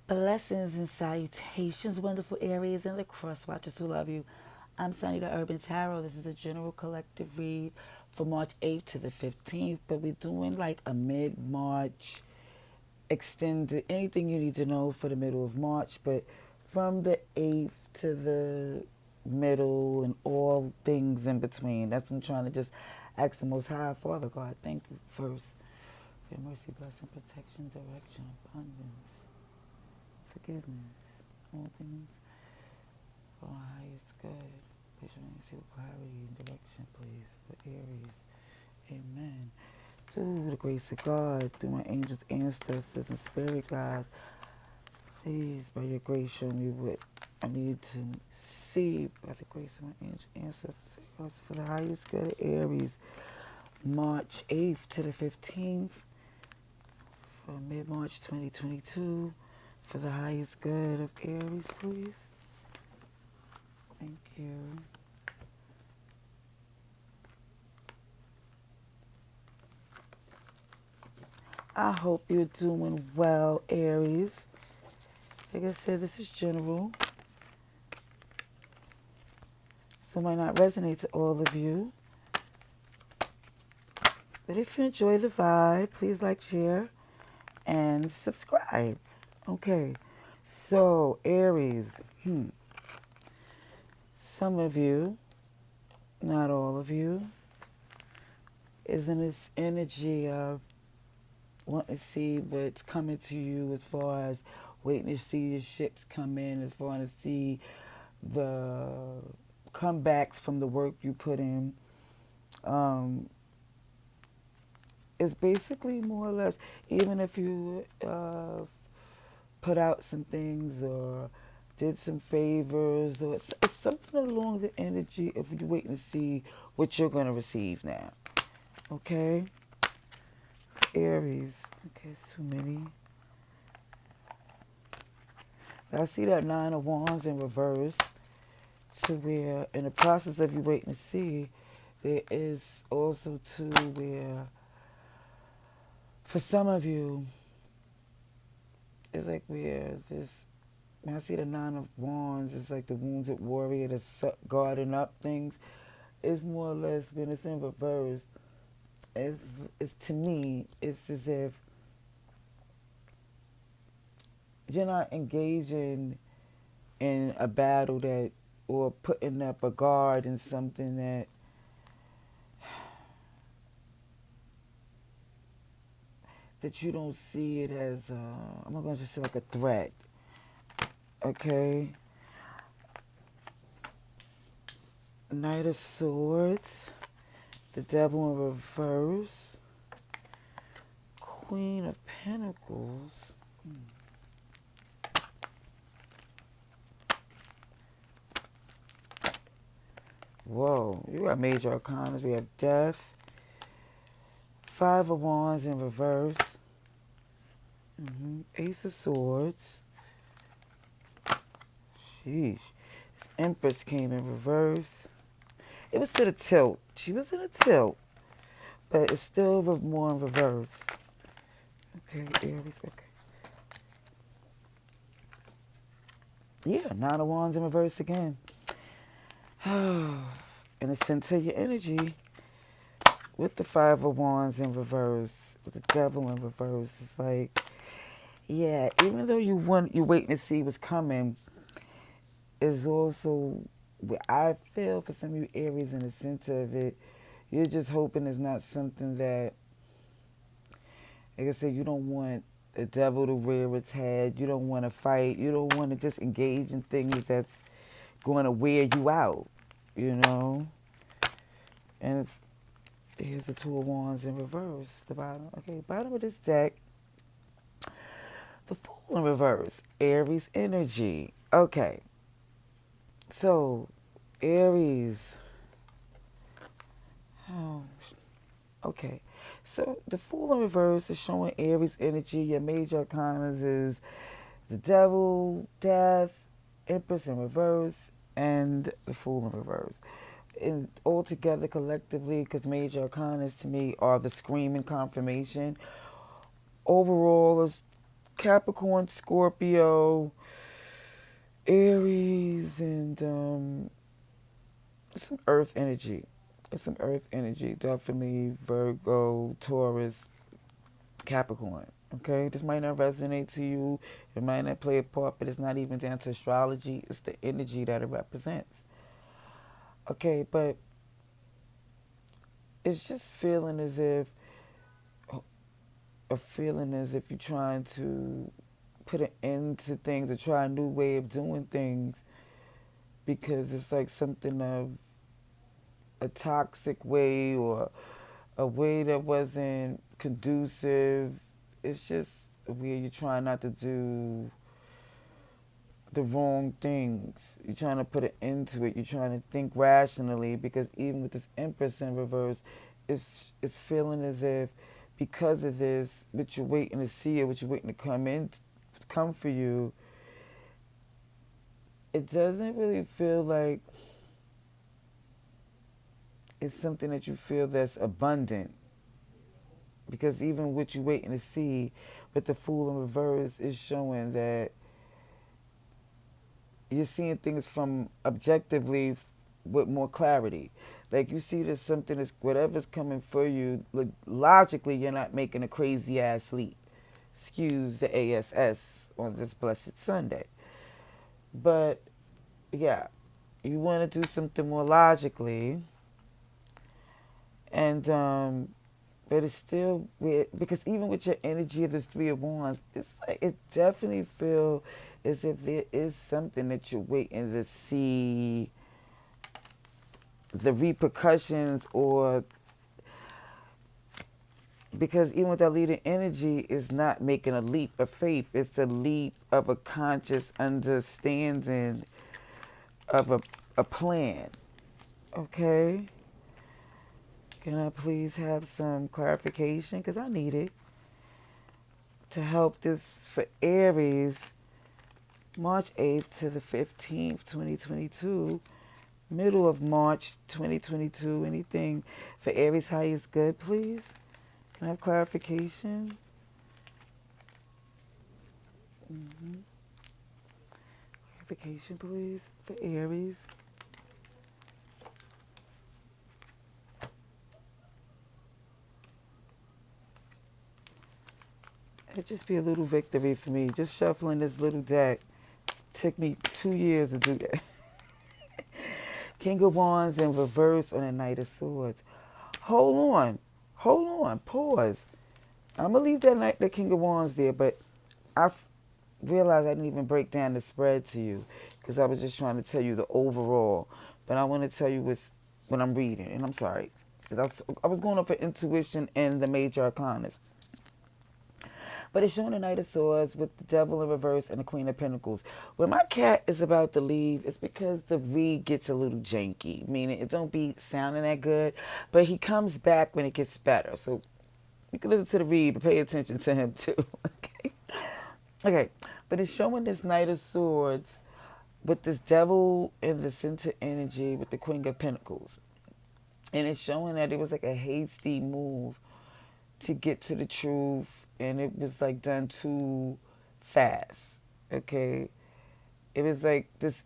Blessings and salutations, wonderful Aries and the cross watchers who love you. I'm Sunny the Urban Tarot. This is a general collective read for March 8th to the 15th, but we're doing like a mid-March extended, anything you need to know for the middle of March, but from the 8th to the middle and all things in between. That's what I'm trying to just ask the Most High Father God. Thank you first for your mercy, blessing, protection, direction, abundance, forgiveness, all things for our highest good. Please receive clarity and direction, please, for Aries. Amen. Through the grace of God, through my angels, ancestors, and spirit guides, please, by your grace, show me what I need to see by the grace of my angels, ancestors, for the highest good of Aries. March 8th to the 15th, for mid-March 2022, for the highest good of Aries, please. Thank you. I hope you're doing well, Aries. Like I said, this is general, so it might not resonate to all of you. But if you enjoy the vibe, please like, share, and subscribe. Okay, so Aries, some of you, not all of you, is in this energy of wanting to see what's coming to you as far as waiting to see your ships come in, as far as see the comebacks from the work you put in. It's basically more or less, even if you put out some things or did some favors, or it's something along the energy if you're waiting to see what you're going to receive now. Okay? Aries. Okay, it's too many. I see that Nine of Wands in reverse, to where in the process of you waiting to see, there is also to where, for some of you, it's like where this, when I see the Nine of Wands, it's like the wounded warrior that's guarding up things. It's more or less, when it's in reverse, it's to me, it's as if you're not engaging in a battle that, or putting up a guard in something that you don't see it as, I'm not going to just say like a threat, okay? Knight of Swords, the Devil in reverse, Queen of Pentacles. Whoa, you got major arcanas. We have Death, Five of Wands in reverse, Ace of Swords. Sheesh. This Empress came in reverse. It was to the tilt. She was in a tilt, but it's still more in reverse. Okay, Aries, okay. Yeah, Nine of Wands in reverse again. And it's into your energy with the Five of Wands in reverse, with the Devil in reverse. It's like, yeah, even though you're waiting to see what's coming, is also what I feel for some of you Aries in the center of it. You're just hoping it's not something that, like I said, you don't want the devil to rear its head. You don't want to fight. You don't want to just engage in things that's going to wear you out, you know? And here's the Two of Wands in reverse, the bottom. Okay, bottom of this deck, the Fool in reverse, Aries energy. Okay, so Aries. Oh, okay. So the Fool in reverse is showing Aries energy. Your major arcanas is the Devil, Death, Empress in reverse, and the Fool in reverse. And all together collectively, because major arcanas to me are the screaming confirmation. Overall, is Capricorn, Scorpio, Aries, and some earth energy. Some earth energy. Definitely Virgo, Taurus, Capricorn. Okay, this might not resonate to you. It might not play a part, but it's not even down to astrology. It's the energy that it represents. Okay, but it's just feeling as if a feeling as if you're trying to put an end to things or try a new way of doing things because it's like something of a toxic way or a way that wasn't conducive. It's just where you're trying not to do the wrong things. You're trying to put an end to it. You're trying to think rationally because even with this Empress in reverse, it's feeling as if because of this, what you're waiting to see or what you're waiting to come for you, it doesn't really feel like it's something that you feel that's abundant. Because even what you're waiting to see, with the Fool in reverse is showing that you're seeing things from objectively with more clarity. Like you see that something is whatever's coming for you. Logically, you're not making a crazy ass leap. Excuse the ASS on this blessed Sunday. But yeah, you want to do something more logically, and but it's still weird because even with your energy of this Three of Wands, it's like it definitely feel as if there is something that you're waiting to see the repercussions or because even with that leading energy is not making a leap of faith. It's a leap of a conscious understanding of a plan. Okay? Can I please have some clarification? Because I need it to help this for Aries, March 8th to the 15th, 2022. Middle of March 2022. Anything for Aries high is good, please? Can I have clarification? Mm-hmm. Clarification, please, for Aries. It'd just be a little victory for me. Just shuffling this little deck took me 2 years to do that. King of Wands in reverse on the Knight of Swords. Hold on. Hold on. Pause. I'm going to leave the King of Wands there, but I realized I didn't even break down the spread to you because I was just trying to tell you the overall. But I want to tell you what I'm reading, and I'm sorry. Because I was going up for intuition and the major arcanas. But it's showing the Knight of Swords with the Devil in reverse and the Queen of Pentacles. When my cat is about to leave, it's because the read gets a little janky, meaning it don't be sounding that good. But he comes back when it gets better. So you can listen to the read, but pay attention to him too. Okay. Okay. But it's showing this Knight of Swords with this Devil in the center energy with the Queen of Pentacles. And it's showing that it was like a hasty move to get to the truth, and it was like done too fast. Okay, it was like this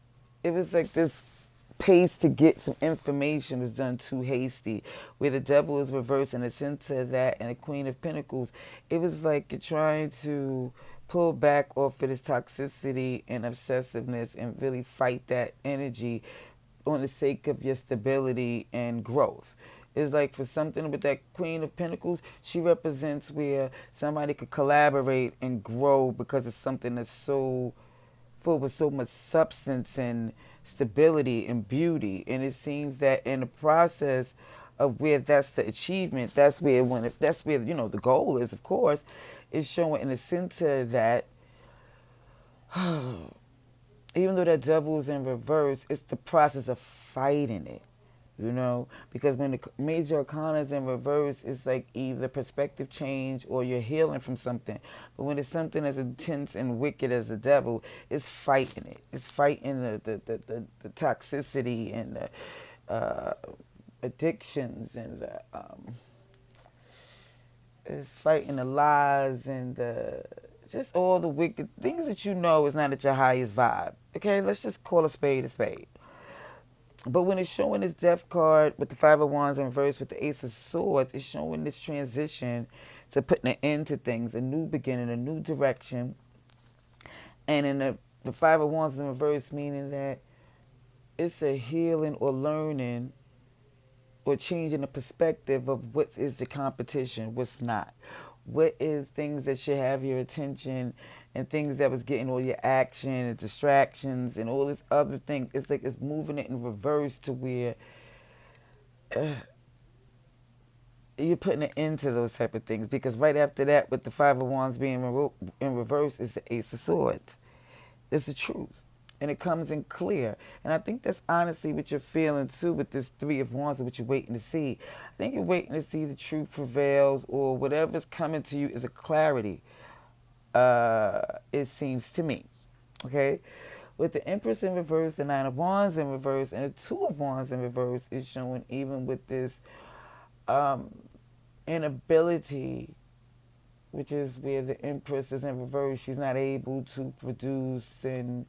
pace to get some information was done too hasty. Where the Devil is reversed in the center of that, and the Queen of Pentacles, it was like you're trying to pull back off of this toxicity and obsessiveness and really fight that energy on the sake of your stability and growth. It's like for something with that Queen of Pentacles, she represents where somebody could collaborate and grow because it's something that's so full with so much substance and stability and beauty. And it seems that in the process of where that's the achievement, that's where the goal is, of course, is showing in the center that even though that Devil is in reverse, it's the process of fighting it. Because when the major arcana is in reverse, it's like either perspective change or you're healing from something. But when it's something as intense and wicked as the Devil, it's fighting it. It's fighting the toxicity and the addictions and it's fighting the lies and the just all the wicked things that you know is not at your highest vibe. Okay, let's just call a spade a spade. But when it's showing this death card with the Five of Wands in reverse with the Ace of Swords, it's showing this transition to putting an end to things, a new beginning, a new direction. And in the Five of Wands in reverse, meaning that it's a healing or learning or changing the perspective of what is the competition, what's not. What is things that should have your attention and things that was getting all your action and distractions and all this other thing. It's like it's moving it in reverse to where you're putting an end to those type of things. Because right after that, with the Five of Wands being in reverse, is the Ace of Swords. It's the truth. And it comes in clear. And I think that's honestly what you're feeling too with this Three of Wands and what you're waiting to see. I think you're waiting to see the truth prevails or whatever's coming to you is a clarity. It seems to me. Okay? With the Empress in reverse, the Nine of Wands in reverse, and the Two of Wands in reverse is showing even with this inability, which is where the Empress is in reverse. She's not able to produce and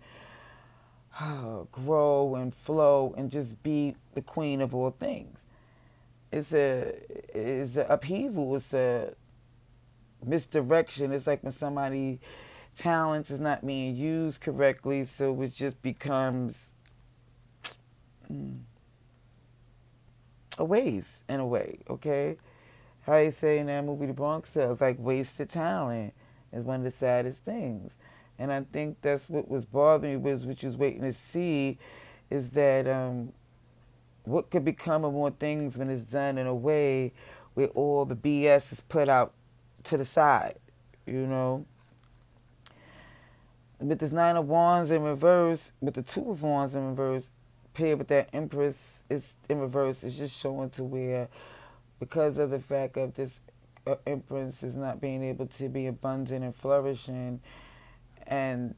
grow and flow and just be the queen of all things. It's a upheaval. It's a misdirection. It's like when somebody talent is not being used correctly, so it just becomes a waste in a way. Okay, how you say in that movie The Bronx Tale, it's like wasted talent is one of the saddest things. And I think that's what was bothering you, was what you was waiting to see, is that what could become of more things when it's done in a way where all the BS is put out to the side, you know? With this Nine of Wands in reverse, with the Two of Wands in reverse, paired with that Empress is in reverse, it's just showing to where, because of the fact of this Empress is not being able to be abundant and flourishing, and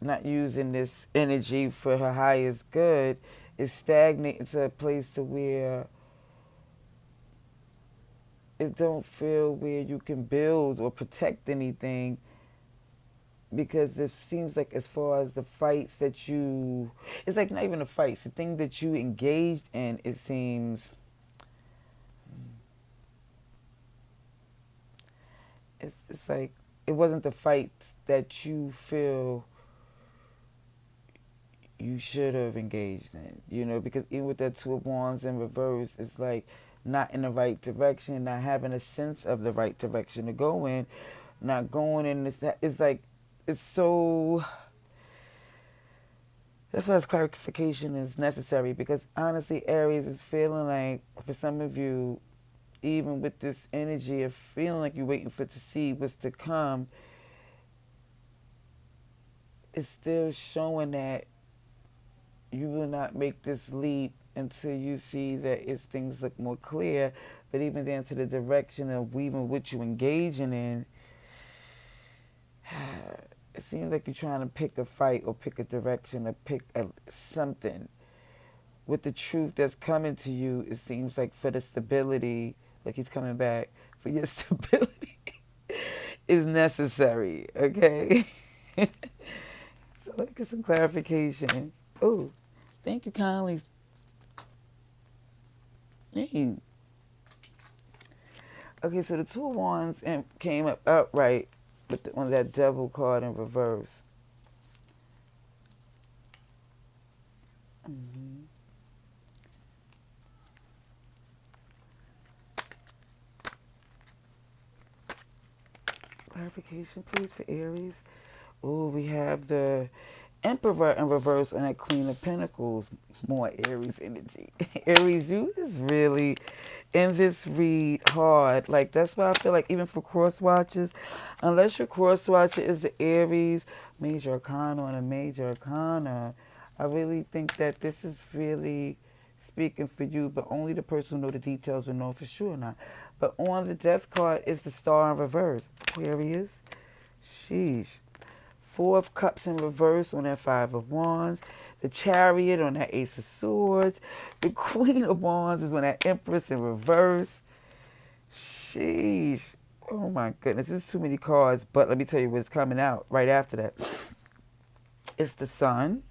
not using this energy for her highest good, is stagnating to a place to where it don't feel where you can build or protect anything, because it seems like as far as the fights that you, it's like not even the fights, the thing that you engaged in, it seems it's like it wasn't the fights that you feel you should have engaged in, you know, because even with that Two of Wands in reverse, it's like not in the right direction, not having a sense of the right direction to go in, not going in this, it's like, it's so, that's why this clarification is necessary, because honestly, Aries is feeling like, for some of you, even with this energy of feeling like you're waiting for to see what's to come, it's still showing that you will not make this leap until you see that it's things look more clear. But even down to the direction of even what you're engaging in, it seems like you're trying to pick a fight or pick a direction or pick something. With the truth that's coming to you, it seems like for the stability, like he's coming back, for your stability is necessary, okay? So let's get some clarification. Oh, thank you kindly. Hey. Okay, so the Two of Wands came up upright with on that Devil card in reverse. Clarification, please, for Aries. Oh, we have the Emperor in reverse and that Queen of Pentacles. More Aries energy. Aries, you is really in this read hard. Like, that's why I feel like even for cross watches, unless your cross watcher is the Aries, Major Arcana and a Major Arcana, I really think that this is really speaking for you, but only the person who knows the details will know for sure or not. But on the Death card is the Star in reverse. Aquarius. Sheesh. Four of Cups in reverse on that Five of Wands. The Chariot on that Ace of Swords. The Queen of Wands is on that Empress in reverse. Sheesh. Oh my goodness, there's too many cards, but let me tell you what's coming out right after that. It's the Sun,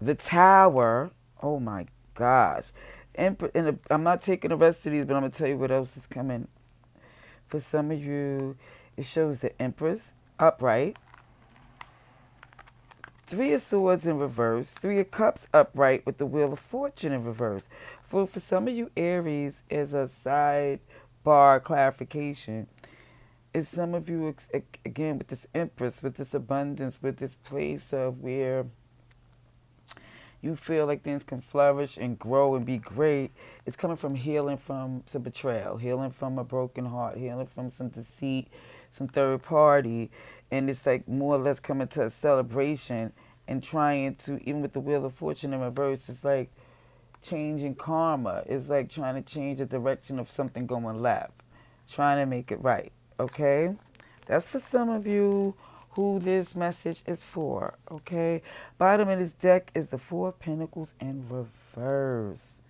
the Tower. Oh my gosh. And I'm not taking the rest of these, but I'm going to tell you what else is coming. For some of you, it shows the Empress upright, Three of Swords in reverse, Three of Cups upright with the Wheel of Fortune in reverse. For some of you Aries, as a sidebar clarification, is some of you, again, with this Empress, with this abundance, with this place of where you feel like things can flourish and grow and be great. It's coming from healing from some betrayal, healing from a broken heart, healing from some deceit, some third party. And it's like more or less coming to a celebration and trying to, even with the Wheel of Fortune in reverse, it's like changing karma. It's like trying to change the direction of something going left, trying to make it right. Okay? That's for some of you who this message is for. Okay? Bottom of this deck is the Four of Pentacles in reverse.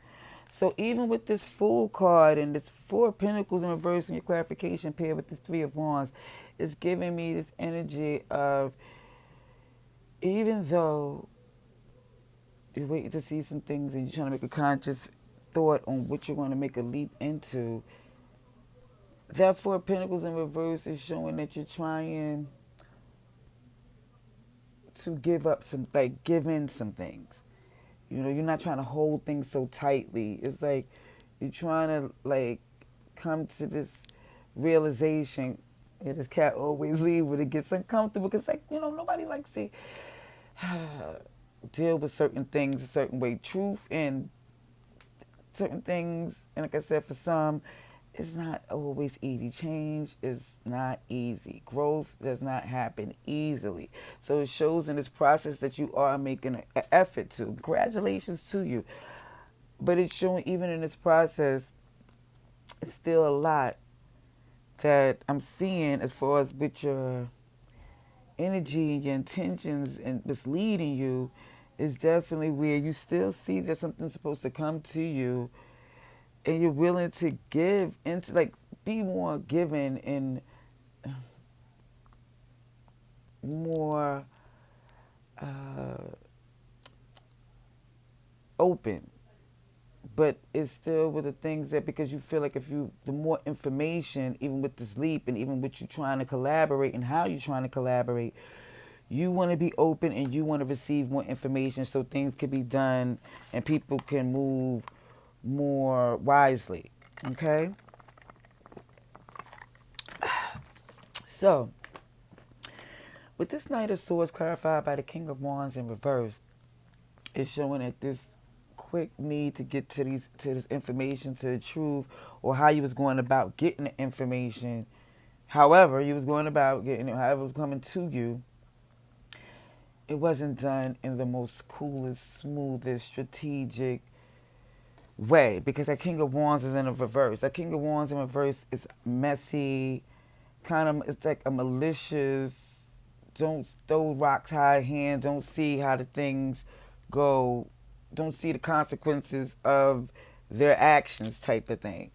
So even with this Fool card and this Four of Pentacles in reverse and your clarification pair with this Three of Wands, it's giving me this energy of, even though you're waiting to see some things and you're trying to make a conscious thought on what you're going to make a leap into, that Four of Pentacles in reverse is showing that you're trying to give up some, like give in some things. You know, you're not trying to hold things so tightly. It's like you're trying to like come to this realization. Yeah, this cat always leave when it gets uncomfortable because, like, you know, nobody likes to deal with certain things a certain way. Truth and certain things, and like I said, for some, it's not always easy. Change is not easy. Growth does not happen easily. So it shows in this process that you are making an effort to. Congratulations to you. But it's showing even in this process, it's still a lot that I'm seeing as far as with your energy and your intentions and what's leading you is definitely where you still see that something's supposed to come to you and you're willing to give into, like, be more giving and more open. But it's still with the things that, because you feel like if you, the more information, even with this leap and even with you trying to collaborate and how you're trying to collaborate, you want to be open and you want to receive more information so things can be done and people can move more wisely. Okay? So, with this Knight of Swords clarified by the King of Wands in reverse, it's showing that this quick need to get to this information, to the truth, or how you was going about getting the information, however you was going about getting it, however it was coming to you, it wasn't done in the most coolest, smoothest, strategic way, because that King of Wands is in a reverse. That King of Wands in reverse is messy, kind of, it's like a malicious, don't throw rocks high hand, don't see how the things go, don't see the consequences of their actions type of thing.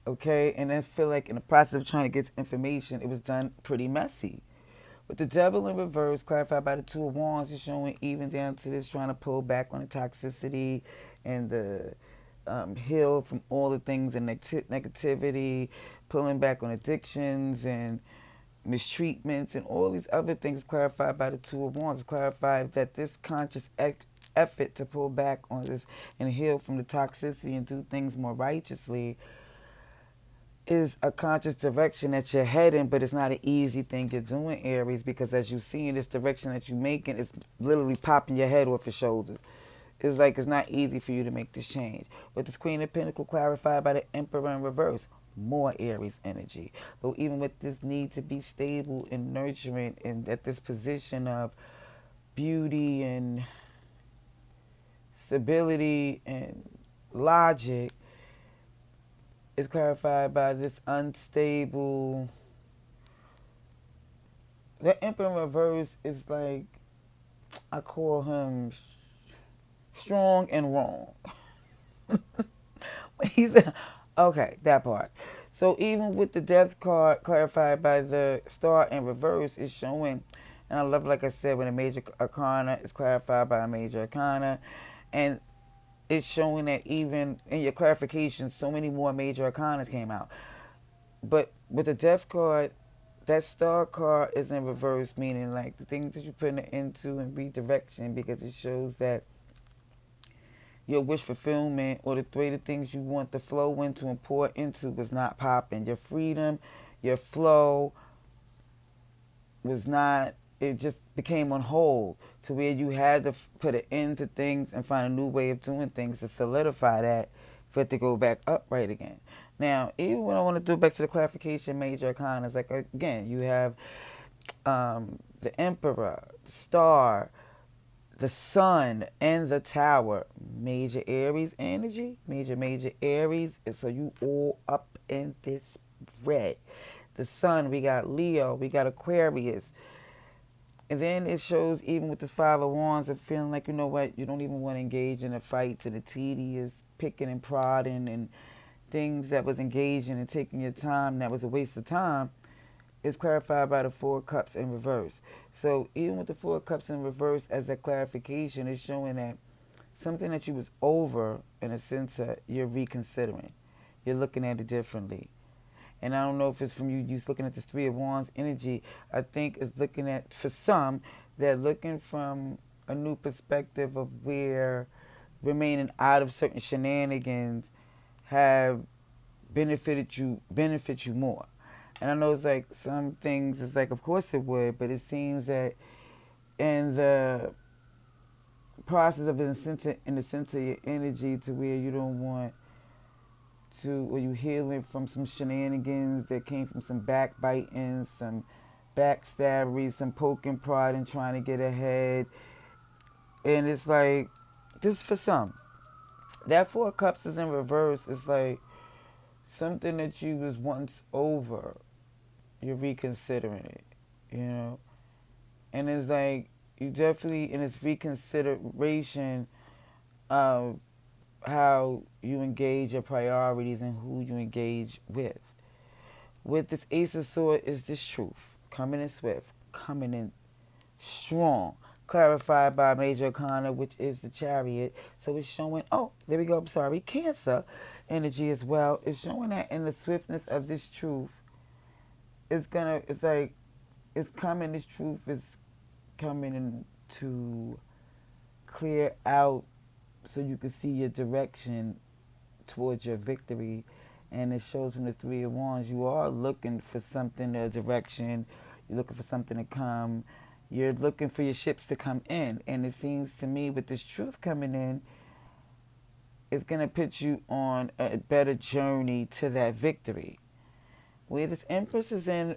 Okay? And I feel like in the process of trying to get information, it was done pretty messy. With the Devil in reverse, clarified by the Two of Wands, is showing even down to this trying to pull back on the toxicity and the heal from all the things and negativity, pulling back on addictions and mistreatments and all these other things, clarified by the Two of Wands. Clarified that this conscious effort to pull back on this and heal from the toxicity and do things more righteously is a conscious direction that you're heading, but it's not an easy thing you're doing, Aries, because as you see in this direction that you're making, it's literally popping your head off your shoulders. It's like it's not easy for you to make this change. With this Queen of Pentacles clarified by the Emperor in reverse, more Aries energy. But even with this need to be stable and nurturing and at this position of beauty and stability and logic, is clarified by this unstable. The Emperor in reverse is like, I call him strong and wrong. He's okay, that part. So even with the death card clarified by the star in reverse, is showing, and I love, like I said, when a major arcana is clarified by a major arcana, and it's showing that even in your clarification, so many more major arcanas came out. But with the death card, that star card is in reverse, meaning like the things that you put it into and redirection, because it shows that your wish fulfillment or the way the things you want to flow into and pour into was not popping. Your freedom, your flow was not, it just became on hold to where you had to put an end to things and find a new way of doing things to solidify that for it to go back upright again. Now, even when I want to do back to the clarification major arcana, it's like, again, you have the Emperor, the Star, the Sun, and the Tower. Major Aries energy, major Aries. So you all up in this red. The Sun, we got Leo, we got Aquarius. And then it shows, even with the Five of Wands, of feeling like, you know what, you don't even want to engage in the fights and the tedious picking and prodding and things that was engaging and taking your time that was a waste of time, is clarified by the Four of Cups in reverse. So even with the Four of Cups in reverse as a clarification, is showing that something that you was over, in a sense that you're reconsidering. You're looking at it differently. And I don't know if it's from you just looking at this Three of Wands energy. I think it's looking at, for some, they're looking from a new perspective of where remaining out of certain shenanigans have benefit you more. And I know it's like some things, it's like, of course it would, but it seems that in the process of in the sense of your energy, to where you don't want to, or you healing from some shenanigans that came from some backbiting, some backstabbery, some poking pride and trying to get ahead. And it's like, just for some, that Four of Cups is in reverse. It's like something that you was once over, you're reconsidering it, you know? And it's like, you definitely, in this reconsideration of how you engage your priorities and who you engage with. With this Ace of Swords is this truth, coming in swift, coming in strong, clarified by Major Arcana, which is the Chariot. So it's showing, oh, there we go, I'm sorry, Cancer energy as well. It's showing that in the swiftness of this truth, it's like, it's coming, this truth is coming in to clear out so you can see your direction towards your victory. And it shows from the Three of Wands, you are looking for something, a direction. You're looking for something to come. You're looking for your ships to come in. And it seems to me, with this truth coming in, it's going to put you on a better journey to that victory. Where this Empress is in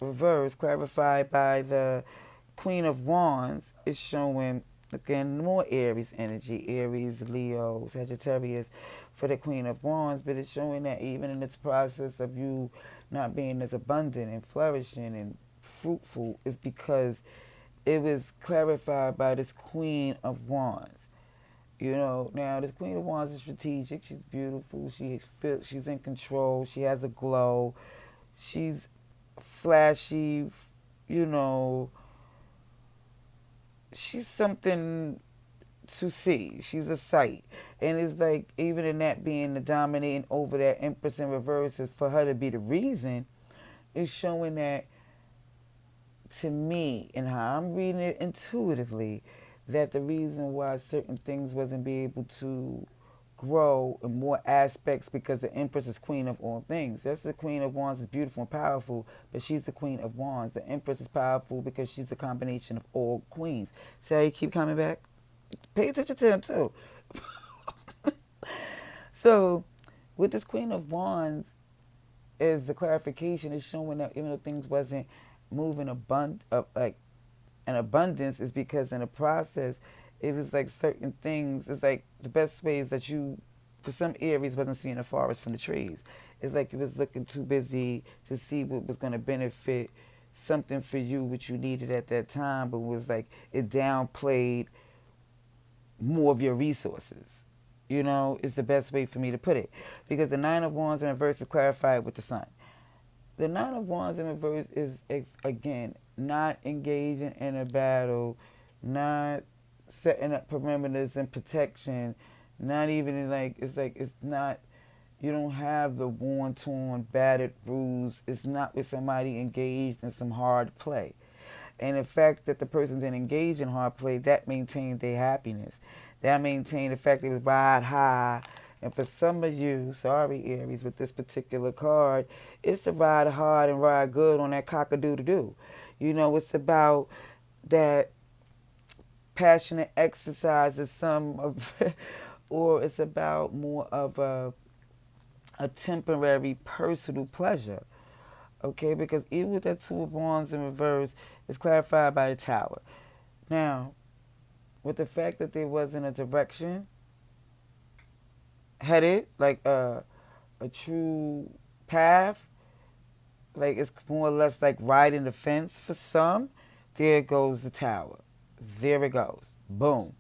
reverse, clarified by the Queen of Wands, is showing, again, more Aries energy. Aries, Leo, Sagittarius for the Queen of Wands. But it's showing that even in this process of you not being as abundant and flourishing and fruitful, is because it was clarified by this Queen of Wands. You know, now this Queen of Wands is strategic. She's beautiful. She's in control. She has a glow. She's flashy. You know, she's something to see. She's a sight. And it's like, even in that being the dominating over that Empress in reverse, is for her to be the reason, is showing that, to me, and how I'm reading it intuitively, that the reason why certain things wasn't be able to grow in more aspects, because the Empress is Queen of all things. That's the Queen of Wands, is beautiful and powerful, but she's the Queen of Wands. The Empress is powerful because she's a combination of all queens. See how you keep coming back? Pay attention to them too. So, with this Queen of Wands, is the clarification is showing that even though things wasn't moving like an abundance, is because in the process, it was like certain things. It's like the best way is that you, for some Aries, wasn't seeing the forest from the trees. It's like you was looking too busy to see what was going to benefit something for you, which you needed at that time, but was like it downplayed more of your resources. You know, is the best way for me to put it. Because the Nine of Wands in reverse is clarified with the Sun. The Nine of Wands in reverse is, again, not engaging in a battle, not setting up perimeters and protection, not even it's not, you don't have the worn, torn, battered rules. It's not with somebody engaged in some hard play. And the fact that the person didn't engage in hard play, that maintained their happiness. That maintained the fact they was ride high. And for some of you, sorry Aries, with this particular card, it's to ride hard and ride good on that cock-a-doodle-doo. You know, it's about that passionate exercise of some of, or it's about more of a temporary personal pleasure. Okay, because even with that Two of Wands in reverse, it's clarified by the Tower. Now, with the fact that there wasn't a direction headed, like a true path, like it's more or less like riding the fence for some, there goes the Tower. There it goes. Boom.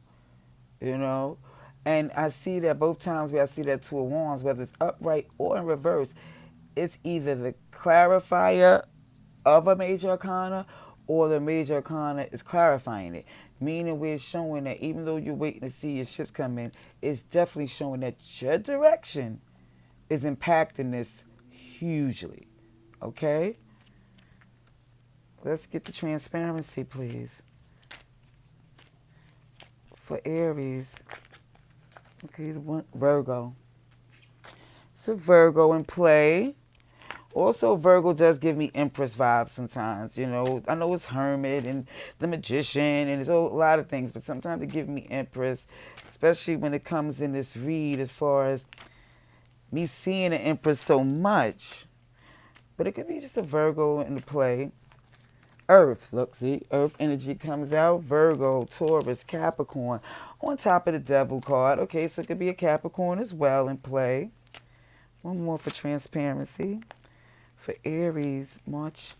You know? And I see that both times where I see that Two of Wands, whether it's upright or in reverse, it's either the clarifier of a major arcana or the major arcana is clarifying it. Meaning we're showing that even though you're waiting to see your ships come in, it's definitely showing that your direction is impacting this hugely. Okay? Let's get the transparency, please. For Aries. Okay, the one, Virgo. So Virgo in play. Also, Virgo does give me Empress vibes sometimes, you know. I know it's Hermit and the Magician and there's a lot of things, but sometimes it gives me Empress, especially when it comes in this read as far as me seeing an Empress so much. But it could be just a Virgo in the play. Earth, look, see, Earth energy comes out. Virgo, Taurus, Capricorn, on top of the Devil card. Okay, so it could be a Capricorn as well in play. One more for transparency. For Aries, March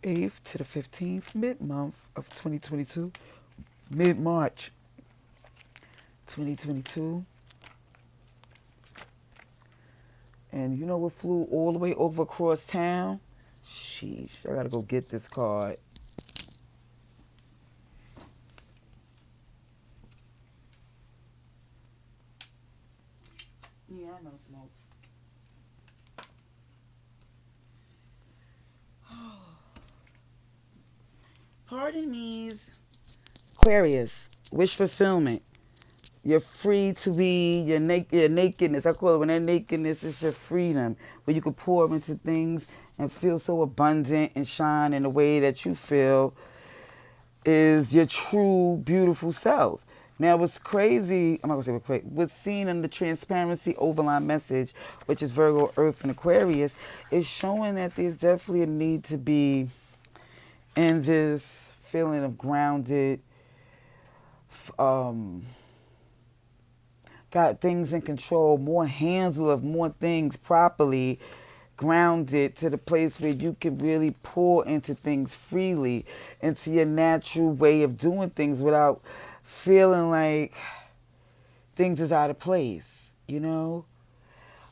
8th to the 15th, mid-month of 2022, mid-March 2022. And you know what flew all the way over across town? Sheesh, I gotta go get this card. Yeah, I know smokes. Pardon me's Aquarius, wish fulfillment. You're free to be your nakedness. I call it when that nakedness is your freedom, where you can pour into things and feel so abundant and shine in the way that you feel is your true, beautiful self. Now, what's crazy, I'm not going to say what's crazy, what's seen in the transparency overline message, which is Virgo, Earth, and Aquarius, is showing that there's definitely a need to be in this feeling of grounded, got things in control, more handle of more things properly, grounded to the place where you can really pour into things freely, into your natural way of doing things without feeling like things is out of place, you know?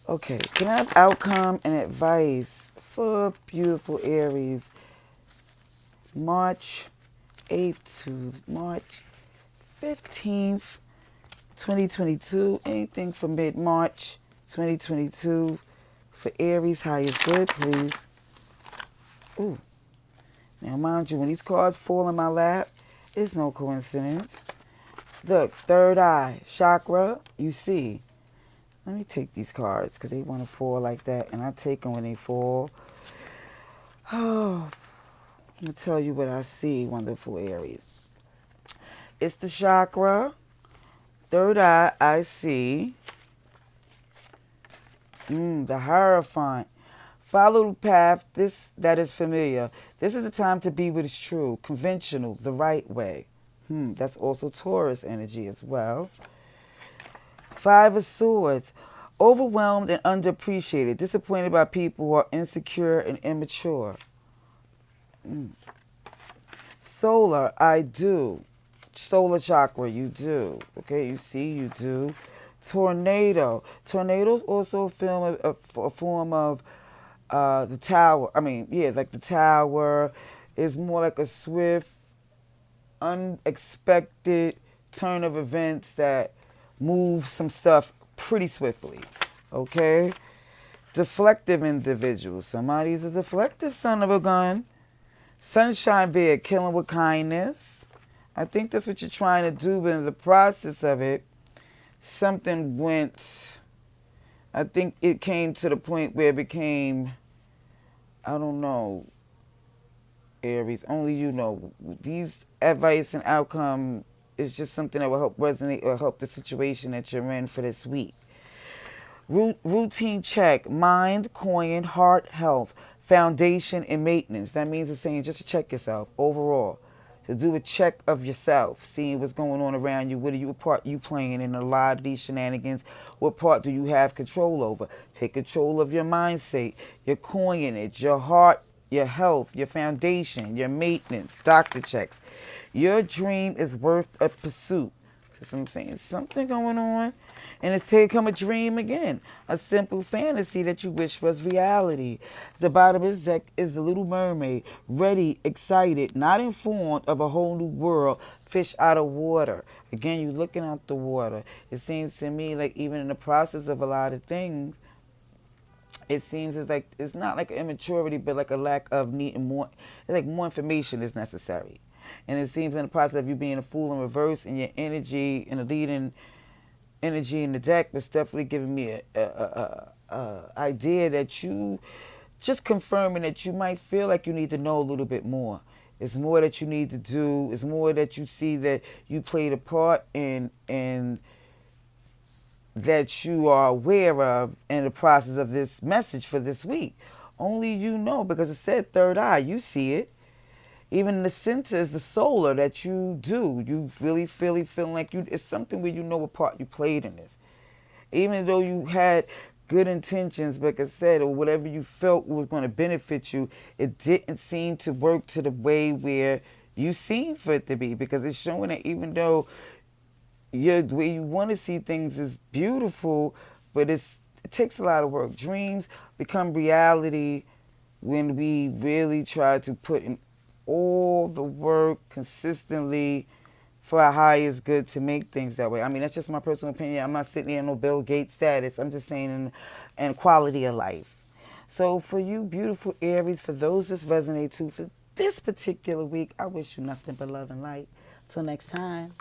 Okay, can I have outcome and advice for beautiful Aries? March 8th to March 15th, 2022. Anything for mid-March 2022 for Aries, highest good, please. Ooh. Now, mind you, when these cards fall in my lap, it's no coincidence. Look, third eye, chakra, you see. Let me take these cards because they want to fall like that, and I take them when they fall. Oh, I'm going to tell you what I see, wonderful Aries. It's the chakra. Third eye, I see. The Hierophant. Follow the path that is familiar. This is the time to be what is true, conventional, the right way. That's also Taurus energy as well. Five of Swords. Overwhelmed and underappreciated. Disappointed by people who are insecure and immature. Solar, I do. Solar chakra, you do. Okay, you see, you do. Tornado. Tornadoes also a form of the tower. I mean, yeah, like the tower is more like a swift, unexpected turn of events that move some stuff pretty swiftly. Okay? Deflective individuals. Somebody's a deflective son of a gun. Sunshine bear, killing with kindness. I think that's what you're trying to do, but in the process of it, something went. I think it came to the point where it became, I don't know, Aries, only you know. These advice and outcome is just something that will help resonate or help the situation that you're in for this week. Routine check, mind, coin, heart, health, foundation, and maintenance. That means it's saying just to check yourself overall. To do a check of yourself, seeing what's going on around you. What part you playing in a lot of these shenanigans? What part do you have control over? Take control of your mindset, your coinage, your heart, your health, your foundation, your maintenance, doctor checks. Your dream is worth a pursuit. So I'm saying something going on. And it's to become a dream again. A simple fantasy that you wish was reality. The bottom of this deck is the little mermaid. Ready, excited, not informed of a whole new world. Fish out of water. Again, you're looking out the water. It seems to me like even in the process of a lot of things, it seems as like it's not like an immaturity, but like a lack of needing more. It's like more information is necessary. And it seems in the process of you being a fool in reverse and your energy and the leading energy in the deck was definitely giving me a idea that you just confirming that you might feel like you need to know a little bit more. It's more that you need to do. It's more that you see that you played a part in and that you are aware of in the process of this message for this week. Only you know, because it said third eye. You see it. Even the center is the solar that you do. You really feeling like you. It's something where you know what part you played in this. Even though you had good intentions, like I said, or whatever you felt was going to benefit you, it didn't seem to work to the way where you seem for it to be. Because it's showing that even though the way you want to see things is beautiful, but it takes a lot of work. Dreams become reality when we really try to put in all the work consistently for our highest good to make things that way. I mean, that's just my personal opinion. I'm not sitting there in no Bill Gates status. I'm just saying in quality of life. So for you, beautiful Aries, for those this resonate to, for this particular week, I wish you nothing but love and light. Till next time.